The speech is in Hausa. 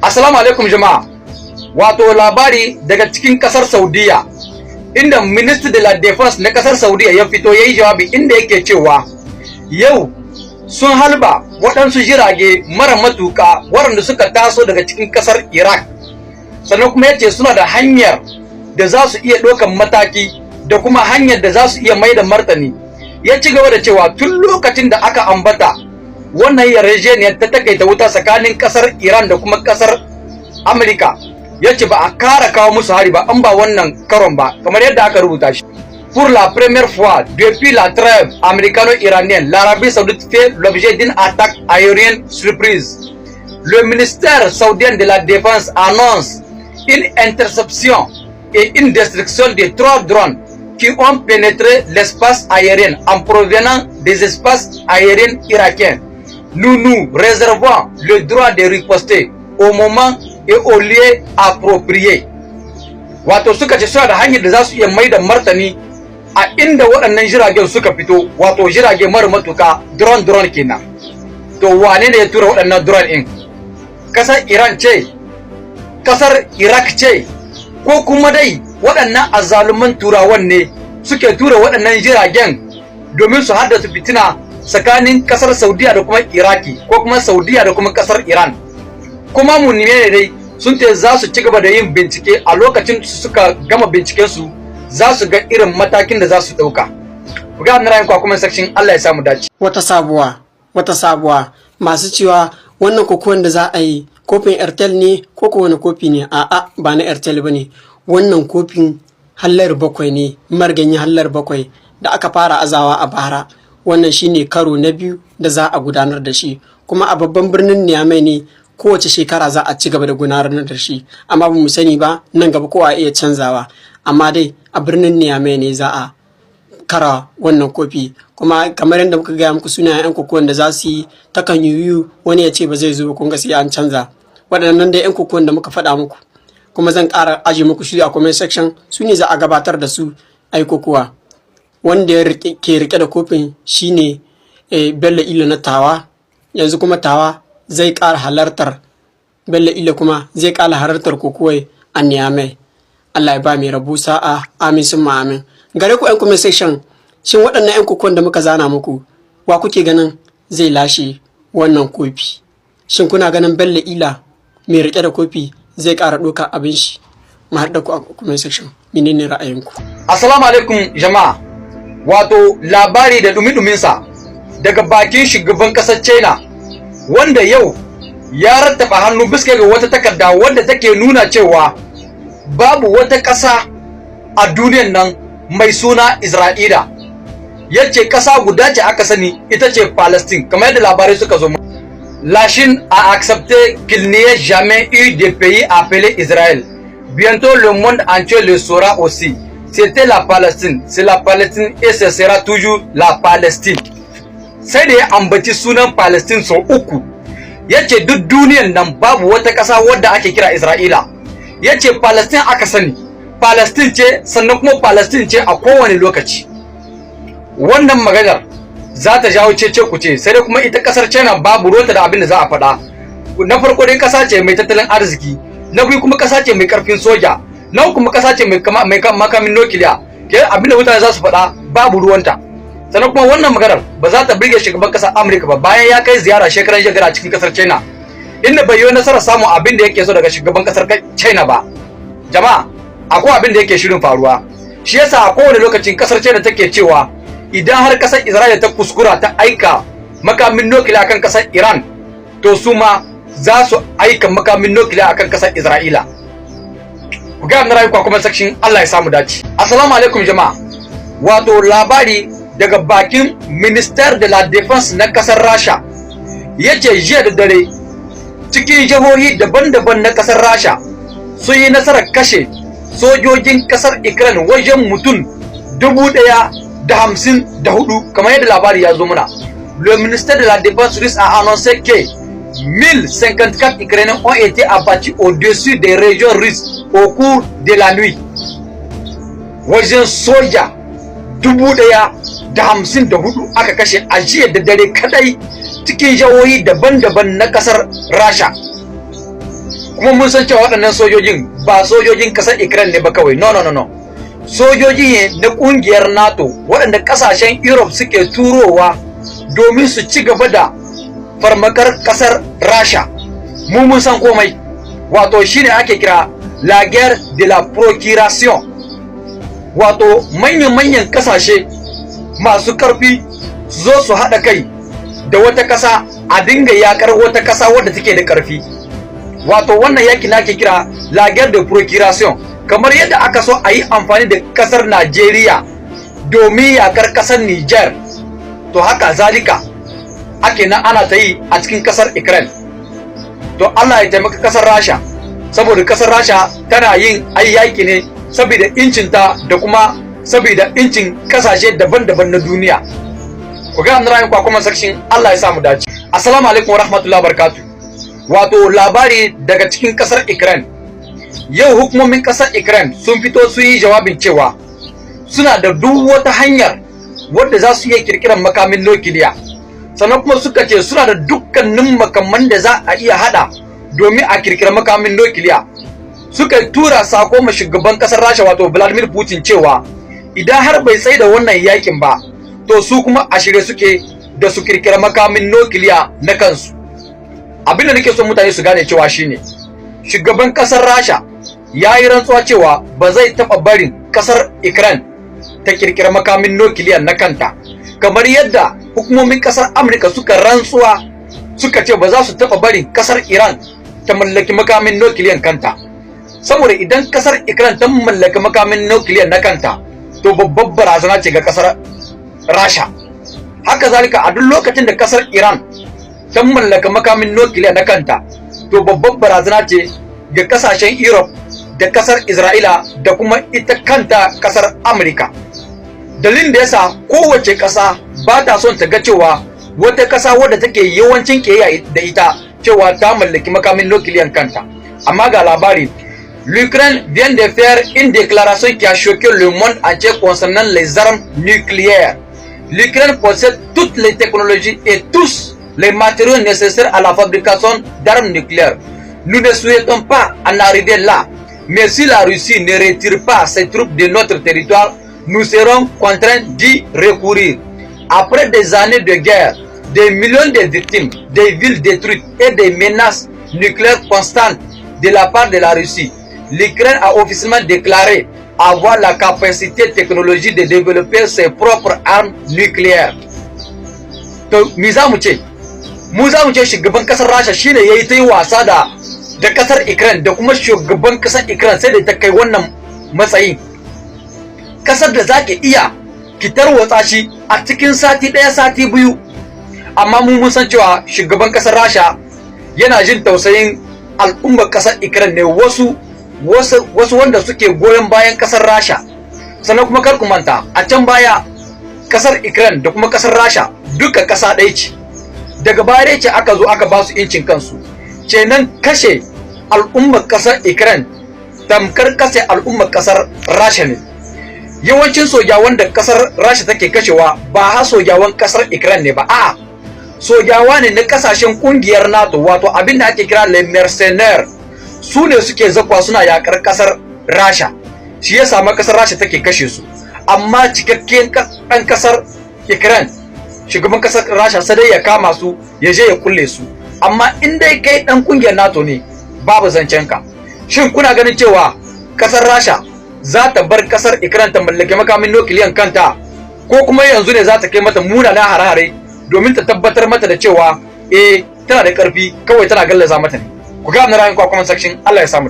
Assalamu alaikum jama'a. Wato labari daga cikin kasar Saudiya inda Minister de la Defense na kasar Saudiya ya fito yayi jawabi inda yake cewa yau sun halba waɗansu jirage mara matuka waɗanda suka taso daga cikin kasar Iraq. Sannan kuma yace suna da hanyar da za su iya ɗaukan mataki da kuma hanyar da za su iya mai da martani. Ya ci gaba da cewa tun lokacin da aka ambata wannan yarjejeniyar ta takaita wuta tsakanin kasar Iran da kuma kasar Amerika, yace ba a kara kawo musu hari ba an ba wannan karon ba kamar yadda aka rubuta shi. Pour la première fois depuis la trêve américano-iranienne, l'Arabie Saoudite fait l'objet d'une attaque aérienne surprise. Le ministère saoudien de la Défense annonce une interception et une destruction de 3 drones qui ont pénétré l'espace aérien en provenant des espaces aériens irakiens. Nous nous réservons le droit de riposter au moment et au lieu approprié. Wato suka ce suna da hanyar da za su iya mai da martani a inda waɗannan jiragen suka fito, wato jirage mara matuka drone kenan. To wane ne ya tura waɗannan drone ɗin? Kasar Iran ce, kasar Iraq ce, ko kuma dai waɗannan azzaluman turawan ne suke tura waɗannan jiragen domin su haddasa fitina tsakanin kasar Saudiya da kuma Iraki ko kuma Saudiya da kuma kasar Iran. Kuma munne ne dai sun ce za su ci gaba da yin bincike a lokacin suka gama binciken su za su ga irin matakin da za su dauka. Ku ga annaran ku kuma section Allah ya samu dace. Wata sabuwa masu cewa wannan kokon da za a yi kofin Airtel ne ko wani kofi ne? A'a, ba na Airtel bane. Wannan kofin hallar bakwai ne, marganyi hallar bakwai da aka fara azawa a bara. Wannan shine karo na biyu da za a gudanar da shi, kuma a babban birnin Niamey ne. Kowace shekara za a ci gaba da gudanar da shi, amma ba mu sani ba nan gaba kowa iya canzawa, amma dai a birnin Niamey ne za a kara wannan kofi. Kuma kamar yadda muka gaya muku sunayen yan kokon da za su yi, takan yiwu wani ya ce ba zai zo, kun ga sai an canza. Waɗannan dai yan kokon da muka faɗa muku, kuma zan ƙara aje muku shi a comment section, su ne za a gabatar da su ai kokowa. Wanda ya ke rike da kofin shine Bello Ilo na Tawa, yanzu kuma Tawa zai ƙara halartar, Bello Ilo kuma zai ƙara halartar kokowai a Niamey. Allah ya ba mai rabu sa'a, amin summa amin. Gare ku 'yan comment section, shin waɗannan 'yan kokon da muka zana muku, wa kuke ganin zai lashe wannan kofi? Shin kuna ganin Bello Ila mai rike da kofi zai ƙara ɗaukar abin shi? Mu haɗa ku a comment section, menene ra'ayinku? Assalamu alaikum jama'a. Wato labari da dumi-duminsa daga bakin shugaban ƙasar China, wanda yau ya rattaba hannu bisa ga wata takarda wadda take nuna cewa babu wata ƙasa a duniyan nan mai suna Isra'ila. Yace ƙasa guda ce aka sani, ita ce Palestine, kamar yadda labarai suka zo. La Chine a accepté qu'il n'y ait jamais eu de pays appelé Israël. Bientôt le monde entier le saura aussi. C'était la Palestine, c'est la Palestine et ce sera toujours la Palestine. Sai da ya ambaci sunan Palestine sau uku. Yace duk duniyan nan babu wata ƙasa wadda ake kira Isra'ila. Yace Palestine aka sani, Palestine ce, sannan kuma Palestine ce a kowane lokaci. Wannan maganar za ta jawo cece kuce, sai dai kuma ita ƙasar China babu ruwanta da abin da za a faɗa. Na farko dai ƙasa ce mai tattalin arziki, na biyu kuma ƙasa ce mai ƙarfin soja, na uku kuma ƙasa ce mai makamin nukiliya. Ke abin da mutane za su faɗa babu ruwanta. Sannan kuma wannan maganar ba za ta birge shugaban ƙasar Amurka ba bayan ya kai ziyara shekaran jiya a cikin ƙasar China, inda bai yi nasarar samun abin da yake so daga shugaban ƙasar China ba. Jama'a, akwai abin da yake shirin faruwa. Shi yasa a kowane lokacin ƙasar China take cewa idan har ƙasar Isra'ila ta kuskura ta aika makamin nukiliya akan ƙasar Iran, to su ma za su aika makamin nukiliya akan ƙasar Isra'ila. Ku ga na rayuwa kuma section Allah ya samu dace. Assalamu alaikum jama'a. Wato labari daga bakin Minister de la Defense na kasar Rasha, yace jiya da dare cikin jihohi daban-daban na kasar Rasha sun yi nasarar kashe sojojin kasar Ukraine wajen mutum 1054 kamar yadda labari ya zo muna. Le ministère de la Défense russe a annoncé que 1054 Ukrainiens ont été abattus au-dessus des régions russes au cours de la nuit. Wajen soja 1054 aka kashe a jiya da dare kadai cikin jihohi daban-daban na kasar Rasha. kuma mun san cewa waɗannan sojojin ba sojojin ƙasar Ukraine ne ba kawai, no, sojoji ne na ƙungiyar NATO waɗanda ƙasashen Europe suke turowa domin su ci gaba da farmakar ƙasar Rasha. Mun san komai, wato shine ake kira la guerre de la procuration, wato manyan ƙasashe masu ƙarfi su zo su haɗa kai da wata ƙasa a dinga yakar wata ƙasa wadda take da ƙarfi. Wato wannan yaki na ke kira la guerre de procuration, kamar yadda aka so a yi amfani da ƙasar Najeriya domin yakar ƙasar Niger, to haka zalika ake nan ana ta yi a cikin ƙasar Ukraine. To Allah ya taimaka ƙasar Rasha, saboda ƙasar Rasha tana yin yaki ne saboda incinta da kuma saboda incin ƙasashe daban-daban na duniya. Ku ga ra'ayin ku kuma section, Allah ya sa mu dace. Assalamu alaikum warahmatullahi wabarakatuh. Wato labari daga cikin ƙasar Ukraine. Yau hukumomin ƙasar Ukraine sun fito su yi jawabin cewa suna da duk wata hanyar wadda za su iya kirkirar makamin nukiliya, sannan kuma suka ce suna da dukkanin makaman da za a iya hada domin a kirkira makamin nukiliya. Suka tura sako ma shugaban ƙasar Rasha wato Vladimir Putin cewa idan har bai tsaye da wannan yakin ba, to su kuma a shirye suke da su kirkira makamin nukiliya na kansu. Abin da nake son mutane su gane cewa shine shugaban ƙasar Rasha ya yi rantsuwa cewa ba zai taɓa barin ƙasar Ukraine ta kirkira makamin nukiliya na kanta, kamar yadda hukumomin ƙasar Amurka suka rantsuwa suka ce ba za su taɓa barin ƙasar Iran ta mallaki makamin nukiliyan kanta. Saboda idan ƙasar Ukraine ta mallaki makamin nukiliyan na kanta, to babbar barazana ce ga ƙasar Rasha. Haka zalika a duk lokacin da ƙasar Iran ta mallaka makamin nukiliya na kanta, to babbar barazana ce ga ƙasashen Europe da ƙasar Isra'ila da kuma ita kanta ƙasar Amurka. Dalilin da yasa kowace ƙasa ba ta son ta ga cewa wata ƙasa wadda take yawancin ƙiyayya da ita cewa ta mallaki makamin nukiliyan kanta. Amma ga labari, l'Ukraine vient de faire une déclaration qui a choqué le monde entier concernant les armes nucléaires. L'Ukraine possède toutes les technologies et tous les matériaux nécessaires à la fabrication d'armes nucléaires. Nous ne souhaitons pas en arriver là, mais si la Russie ne retire pas ses troupes de notre territoire, nous serons contraints d'y recourir. Après des années de guerre, des millions de victimes, des villes détruites et des menaces nucléaires constantes de la part de la Russie, l'Ukraine a officiellement déclaré avoir la capacité technologique de développer ses propres armes nucléaires. To me za mu ce? Mu za mu ce shugaban kasar Rasha shine yayi ta yi wasa da kasar Ukraine da kuma shugaban kasar Ukraine sai da ta kai wannan matsayin. Kasar da zake iya kitar watsa shi a cikin sati ɗaya sati biyu. Amma mun san cewa shugaban kasar Rasha yana jin tausayin al'ummar kasar Ukraine ne, wasu wanda suke goyon bayan kasar Rasha. Sannan kuma kar ku manta, a can baya kasar Ukraine da kuma kasar Rasha duka kasa ɗaya ce. Daga baya ce aka zo aka ba su incin kansu. Kenan kashe al'ummar kasar Ukraine tamkar kashe al'ummar kasar Rasha ne. Yawancin sojawan da kasar Rasha take kashewa ba ha sojawan kasar Ukraine ne ba, a'a sojawa ne na kasashen kungiyar NATO, wato abin da ake kira les mercenaires. Su ne suke zakwa suna yakar kasar Rasha, shi yasa ma kasar Rasha take kashe su. Amma cikakken ɗan kasar Ukraine, shugaban kasar Rasha sai dai ya kama su ya je ya kulle su. Amma in dai kai ɗan kungiyar NATO ne, babu zancen ka. Shin kuna ganin cewa kasar Rasha za ta bar kasar Ukraine ta mallake makamin nukiliyan kanta, ko kuma yanzu ne za ta kai mata munanan hare-hare domin ta tabbatar mata da cewa tana da ƙarfi, kawai tana gallaza mata ne? Ku ga ra'ayin ku a comment section, Allah ya samu